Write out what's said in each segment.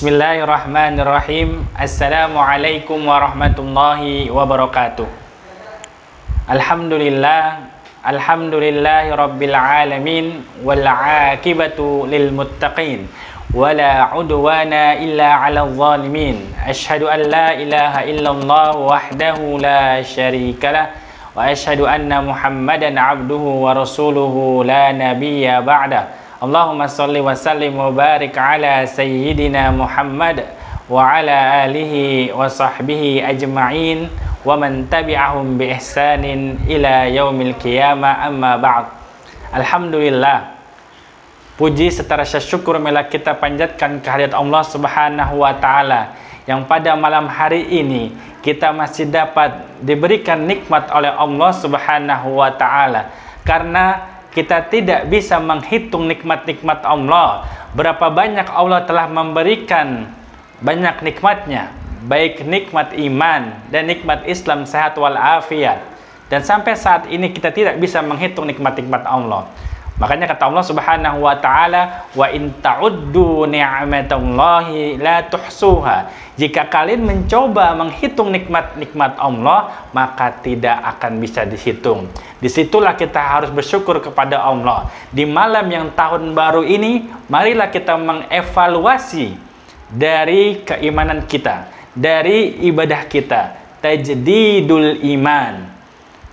Bismillahirrahmanirrahim. Assalamualaikum warahmatullahi wabarakatuh. Alhamdulillahi rabbil alamin. Wal aqibatu lil muttaqin. Wala udwana illa 'alal zalimin. Asyhadu an la ilaha illallah wahdahu la syarikalah. Wa asyhadu anna Muhammadan abduhu wa rasuluhu la nabiyya ba'da. Allahumma salli wa sallim wa barik ala sayyidina Muhammad wa ala alihi wa sahbihi ajma'in wa man tabi'ahum bi ihsanin ila yaumil qiyamah, amma ba'd. Alhamdulillah, puji serta rasa syukur marilah kita panjatkan kehadirat Allah Subhanahu wa taala yang pada malam hari ini kita masih dapat diberikan nikmat oleh Allah Subhanahu wa taala, karena kita tidak bisa menghitung nikmat-nikmat Allah. Berapa banyak Allah telah memberikan banyak nikmatnya, baik nikmat iman dan nikmat Islam, sehat walafiat. Dan sampai saat ini kita tidak bisa menghitung nikmat-nikmat Allah. Makanya kata Allah Subhanahu wa taala, "Wa in ta'uddu ni'matallahi la tuhsuha." Jika kalian mencoba menghitung nikmat-nikmat Allah, maka tidak akan bisa dihitung. Disitulah kita harus bersyukur kepada Allah. Di malam yang tahun baru ini, marilah kita mengevaluasi dari keimanan kita, dari ibadah kita, tajdidul iman.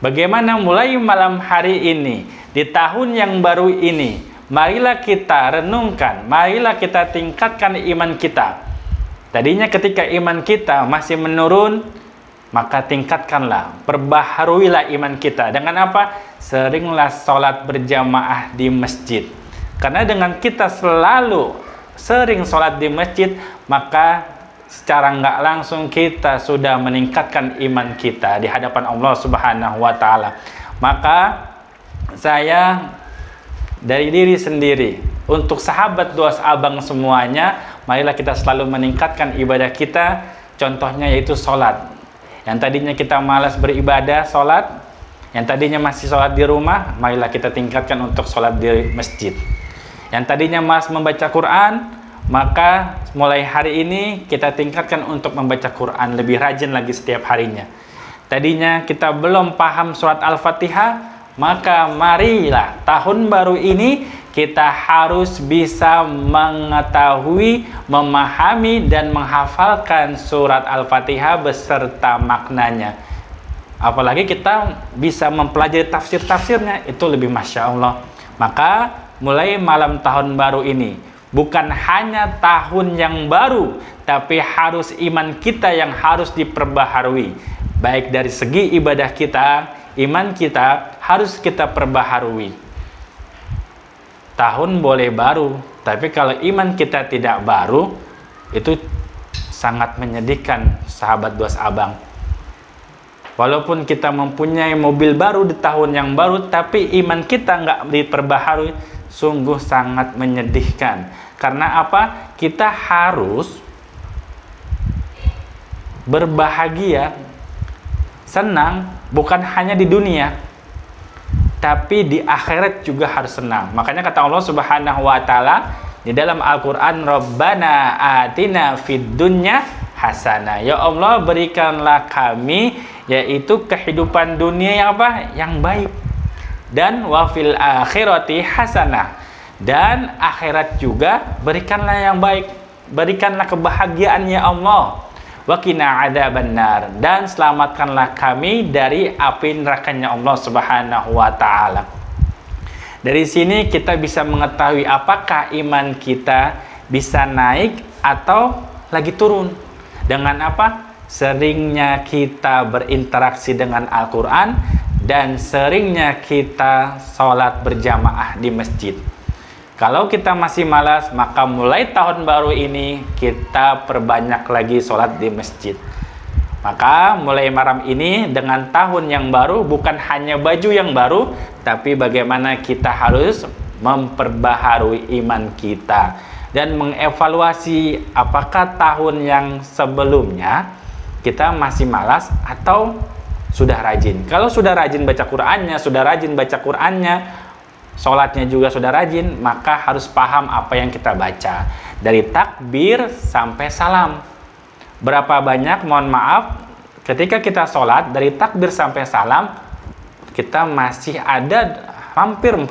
Bagaimana mulai malam hari ini, di tahun yang baru ini, marilah kita renungkan, marilah kita tingkatkan iman kita. Tadinya ketika iman kita masih menurun, maka tingkatkanlah, perbaharuilah iman kita. Dengan apa? Seringlah sholat berjamaah di masjid. Karena dengan kita selalu sering sholat di masjid, maka secara nggak langsung kita sudah meningkatkan iman kita di hadapan Allah Subhanahu wa taala. Maka saya dari diri sendiri, untuk sahabat Duas Abang semuanya, marilah kita selalu meningkatkan ibadah kita. Contohnya yaitu sholat. Yang tadinya kita malas beribadah sholat, yang tadinya masih sholat di rumah, marilah kita tingkatkan untuk sholat di masjid. Yang tadinya malas membaca Quran, maka mulai hari ini kita tingkatkan untuk membaca Quran lebih rajin lagi setiap harinya. Tadinya kita belum paham surat Al-Fatihah, maka marilah tahun baru ini kita harus bisa mengetahui, memahami, dan menghafalkan surat Al-Fatihah beserta maknanya. Apalagi kita bisa mempelajari tafsir-tafsirnya, itu lebih Masya Allah. Maka mulai malam tahun baru ini, bukan hanya tahun yang baru, tapi harus iman kita yang harus diperbaharui. Baik dari segi ibadah kita, iman kita harus kita perbaharui. Tahun boleh baru, tapi kalau iman kita tidak baru, itu sangat menyedihkan sahabat Duas Abang. Walaupun kita mempunyai mobil baru di tahun yang baru, tapi iman kita nggak diperbaharui, sungguh sangat menyedihkan. Karena apa? Kita harus berbahagia, senang, bukan hanya di dunia, tapi di akhirat juga harus senang. Makanya kata Allah Subhanahu wa taala di dalam Al-Qur'an, "Rabbana atina fid dunya hasanah." Ya Allah, berikanlah kami yaitu kehidupan dunia yang apa? Yang baik. Dan wa fil akhirati hasanah. Dan akhirat juga berikanlah yang baik. Berikanlah kebahagiaan ya Allah. Wa qina adzabannar, dan selamatkanlah kami dari api nerakanya Allah Subhanahu wa taala. Dari sini kita bisa mengetahui apakah iman kita bisa naik atau lagi turun. Dengan apa? Seringnya kita berinteraksi dengan Al-Qur'an dan seringnya kita sholat berjamaah di masjid. Kalau kita masih malas, maka mulai tahun baru ini kita perbanyak lagi sholat di masjid. Maka mulai malam ini dengan tahun yang baru, bukan hanya baju yang baru, tapi bagaimana kita harus memperbaharui iman kita dan mengevaluasi apakah tahun yang sebelumnya kita masih malas atau sudah rajin. Kalau sudah rajin baca Qur'annya, sholatnya juga sudah rajin, maka harus paham apa yang kita baca dari takbir sampai salam. Berapa banyak, mohon maaf, ketika kita sholat dari takbir sampai salam, kita masih ada hampir 40%,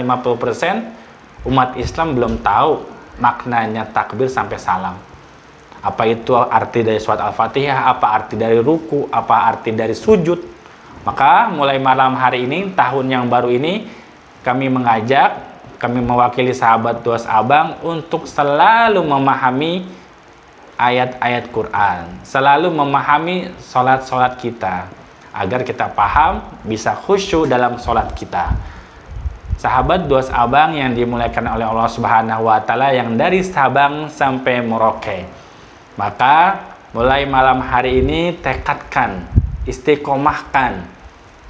50% umat Islam belum tahu maknanya takbir sampai salam. Apa itu arti dari surat Al-Fatihah, apa arti dari ruku, apa arti dari sujud. Maka mulai malam hari ini, tahun yang baru ini, kami mewakili sahabat Duas Abang untuk selalu memahami ayat-ayat Quran, selalu memahami sholat-sholat kita, agar kita paham, bisa khusyuk dalam sholat kita. Sahabat Duas Abang yang dimuliakan oleh Allah Subhanahu wa Ta'ala, yang dari Sabang sampai Merauke, maka mulai malam hari ini tekadkan, istiqomahkan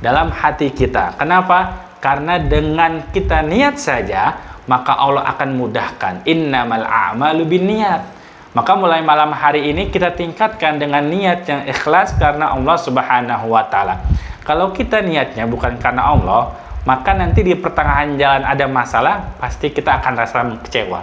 dalam hati kita. Kenapa? Karena dengan kita niat saja, maka Allah akan mudahkan. Innamal a'malu binniyat. Maka mulai malam hari ini kita tingkatkan dengan niat yang ikhlas karena Allah Subhanahu wa Ta'ala. Kalau kita niatnya bukan karena Allah, maka nanti di pertengahan jalan ada masalah, pasti kita akan rasa kecewa.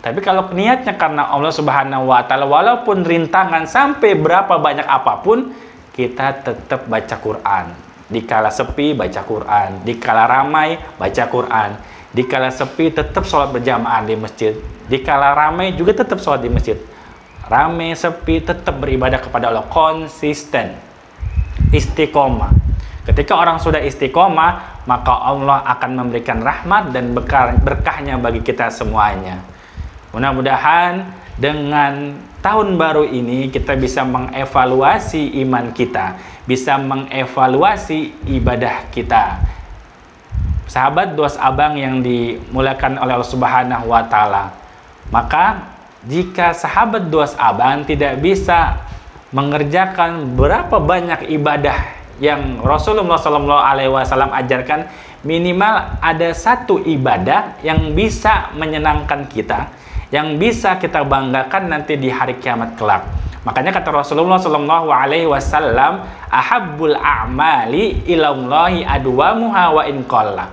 Tapi kalau niatnya karena Allah Subhanahu wa Ta'ala, walaupun rintangan sampai berapa banyak apapun, kita tetap baca Quran. Dikala sepi baca Quran, dikala ramai baca Quran, dikala sepi tetap sholat berjamaah di masjid, dikala ramai juga tetap sholat di masjid. Ramai sepi tetap beribadah kepada Allah, konsisten, istiqomah. Ketika orang sudah istiqomah, maka Allah akan memberikan rahmat dan berkahnya bagi kita semuanya. Mudah-mudahan dengan tahun baru ini kita bisa mengevaluasi iman kita, bisa mengevaluasi ibadah kita. Sahabat Duas Abang yang dimuliakan oleh Allah Subhanahu wa Ta'ala, maka jika sahabat Duas Abang tidak bisa mengerjakan berapa banyak ibadah yang Rasulullah SAW ajarkan, minimal ada satu ibadah yang bisa menyenangkan kita, yang bisa kita banggakan nanti di hari kiamat kelak. Makanya kata Rasulullah SAW, ahabbul a'mali ilallahi adwamuha wa in qalla.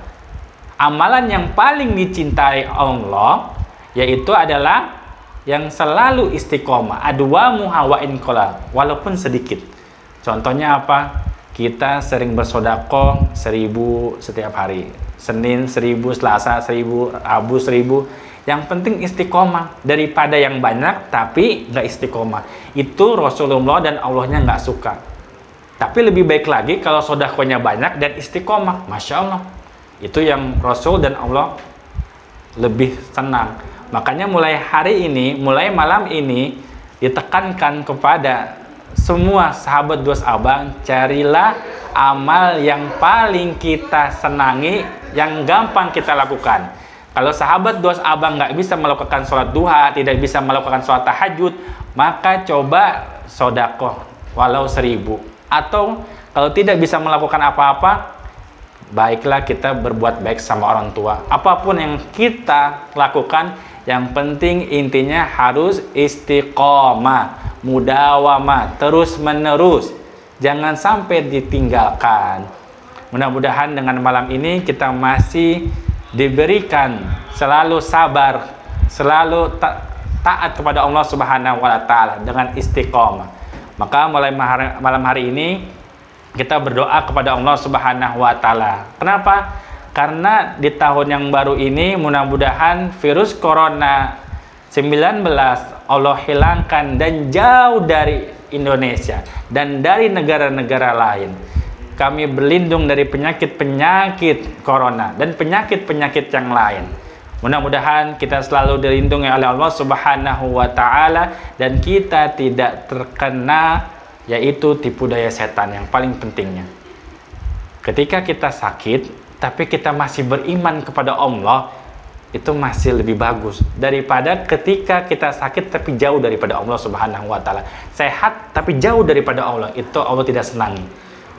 Amalan yang paling dicintai Allah yaitu adalah yang selalu istiqomah, adwamuha wa in qalla, walaupun sedikit. Contohnya apa? Kita sering bersedekah 1000 setiap hari, Senin 1000, Selasa 1000, Rabu 1000. Yang penting istiqomah, daripada yang banyak tapi nggak istiqomah. Itu Rasulullah dan Allahnya nggak suka. Tapi lebih baik lagi kalau sedekahnya banyak dan istiqomah. Masya Allah, itu yang Rasul dan Allah lebih senang. Makanya mulai hari ini, mulai malam ini, ditekankan kepada semua sahabat Duas Abang, carilah amal yang paling kita senangi, yang gampang kita lakukan. Kalau sahabat Duas Abang nggak bisa melakukan sholat duha, tidak bisa melakukan sholat tahajud, maka coba sodakoh walau 1000. Atau kalau tidak bisa melakukan apa-apa, baiklah kita berbuat baik sama orang tua. Apapun yang kita lakukan, yang penting intinya harus istiqomah, mudawamah, terus menerus, jangan sampai ditinggalkan. Mudah-mudahan dengan malam ini kita masih diberikan selalu sabar, selalu taat kepada Allah Subhanahu wa Ta'ala dengan istiqomah. Maka mulai malam hari ini kita berdoa kepada Allah Subhanahu wa Ta'ala. Kenapa? Karena di tahun yang baru ini mudah-mudahan virus corona 19 Allah hilangkan dan jauh dari Indonesia dan dari negara-negara lain. Kami berlindung dari penyakit-penyakit corona dan penyakit-penyakit yang lain. Mudah-mudahan kita selalu dilindungi oleh Allah Subhanahu wa Ta'ala dan kita tidak terkena yaitu tipu daya setan yang paling pentingnya. Ketika kita sakit tapi kita masih beriman kepada Allah, itu masih lebih bagus daripada ketika kita sakit tapi jauh daripada Allah Subhanahu wa Ta'ala. Sehat tapi jauh daripada Allah, itu Allah tidak senangi.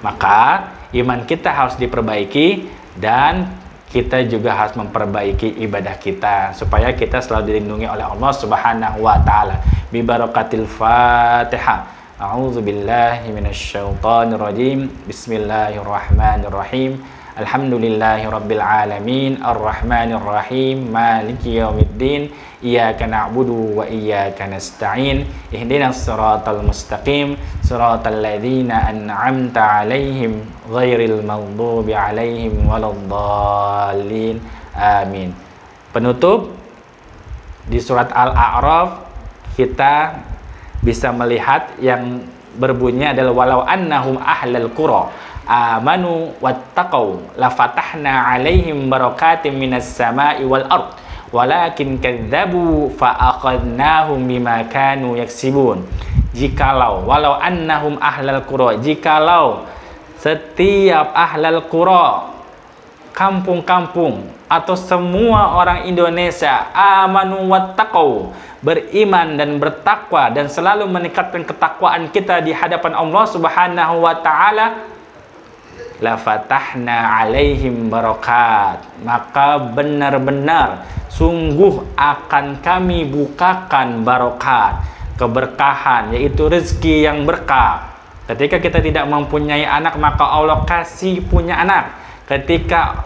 Maka iman kita harus diperbaiki dan kita juga harus memperbaiki ibadah kita supaya kita selalu dilindungi oleh Allah Subhanahu wa Ta'ala. Bi barakatil Fatihah. A'udzu billahi minasyaitonir rajim. Bismillahirrahmanirrahim. Alhamdulillahi rabbil alamin, arrahmanir rahim, maliki yaumiddin, iyyaka na'budu wa iyyaka nasta'in, ihdinas siratal mustaqim, siratal ladzina an'amta 'alaihim ghairil maghdubi 'alaihim waladdallin. Amin. Penutup di surat Al-A'raf kita bisa melihat yang berbunyi adalah walau annahum ahlal qura amanu wattaqau lafatahna alaihim barakatim minas sama'i wal ard walakin kadzabu fa akhadnahum bima kanu yaksibun. Jikalau walau annahum ahlal qura, jikalau setiap ahlal qura, kampung-kampung atau semua orang Indonesia, amanu wattaqau, beriman dan bertakwa dan selalu meningkatkan ketakwaan kita di hadapan Allah Subhanahu wa taala, la fatahna alaihim barakat, maka benar-benar sungguh akan kami bukakan barokat, keberkahan, yaitu rezeki yang berkah. Ketika kita tidak mempunyai anak, maka Allah kasih punya anak. Ketika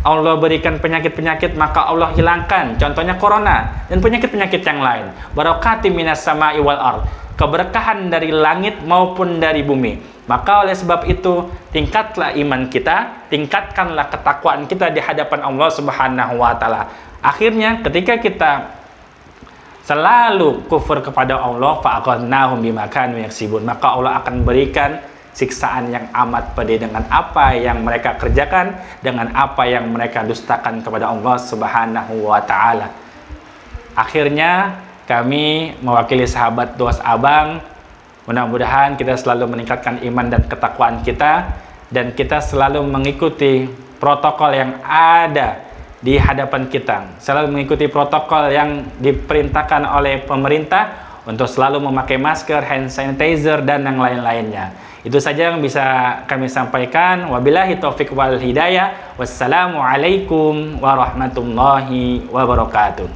Allah berikan penyakit-penyakit, maka Allah hilangkan, contohnya corona dan penyakit-penyakit yang lain. Barakatim minas sama'i wal ard, keberkahan dari langit maupun dari bumi. Maka oleh sebab itu, tingkatlah iman kita, tingkatkanlah ketakwaan kita di hadapan Allah Subhanahu wa taala. Akhirnya ketika kita selalu kufur kepada Allah, fa'aqadnahum bima kanu yaksibun, maka Allah akan berikan siksaan yang amat pedih dengan apa yang mereka kerjakan, dengan apa yang mereka dustakan kepada Allah Subhanahu wa taala. Akhirnya kami mewakili sahabat Duas Abang, mudah-mudahan kita selalu meningkatkan iman dan ketakwaan kita, dan kita selalu mengikuti protokol yang ada di hadapan kita, selalu mengikuti protokol yang diperintahkan oleh pemerintah untuk selalu memakai masker, hand sanitizer, dan yang lain-lainnya. Itu saja yang bisa kami sampaikan. Wabillahi taufik wal hidayah. Wassalamualaikum warahmatullahi wabarakatuh.